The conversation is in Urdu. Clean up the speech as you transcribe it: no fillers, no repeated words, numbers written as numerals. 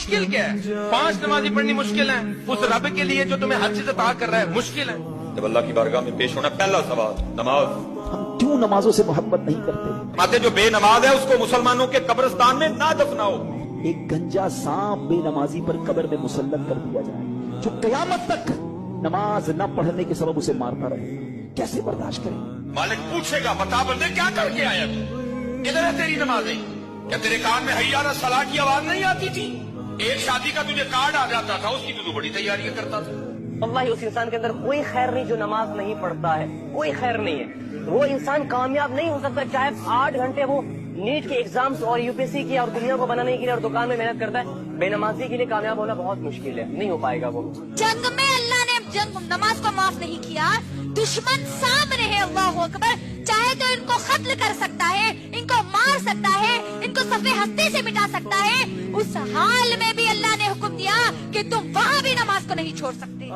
مشکل کیا ہے؟ 5 نمازی پڑھنی مشکل ہے، اس رب کے لیے جو تمہیں ہر چیز عطا کر رہا ہے مشکل ہے۔ جب اللہ کی بارگاہ میں پیش ہونا، پہلا سوال نماز۔ ہم کیوں نمازوں سے محبت نہیں کرتے؟ ماتے جو بے نماز ہے اس کو مسلمانوں کے قبرستان میں نہ دفناؤ۔ ایک گنجا سانپ بے نمازی پر قبر میں مسلط کر دیا جائے جو قیامت تک نماز نہ پڑھنے کے سبب اسے مارتا رہے، کیسے برداشت کریں؟ مالک پوچھے گا، بتا بندے کیا کر کے آیا تو؟ کدھر ہے تیری نمازیں؟ کیا تیرے کان میں حی علی الصلاۃ کی آواز نہیں آتی تھی؟ ایک شادی کا تجھے کارڈ آ جاتا تھا، اس کی تو بڑی تیاریاں کرتا تھا۔ واللہ اس انسان کے اندر کوئی خیر نہیں جو نماز نہیں پڑھتا ہے، کوئی خیر نہیں ہے۔ وہ انسان کامیاب نہیں ہو سکتا چاہے 8 گھنٹے وہ نیٹ کے ایگزامز اور یو پی ایس سی کی اور دنیا کو بنانے کے لیے اور دکان میں محنت کرتا ہے۔ بے نمازی کے لیے کامیاب ہونا بہت مشکل ہے، نہیں ہو پائے گا وہ۔ جنگ میں اللہ نے نماز کو معاف نہیں کیا، دشمن سامنے ہے، اللہ اکبر، چاہے تو ان کو قتل کر سکتا ہے، ان کو مار سکتا ہے، ان کو صفحے ہستی سے مٹا سکتا ہے، اس حال میں بھی اللہ نے حکم دیا کہ تم وہاں بھی نماز کو نہیں چھوڑ سکتے۔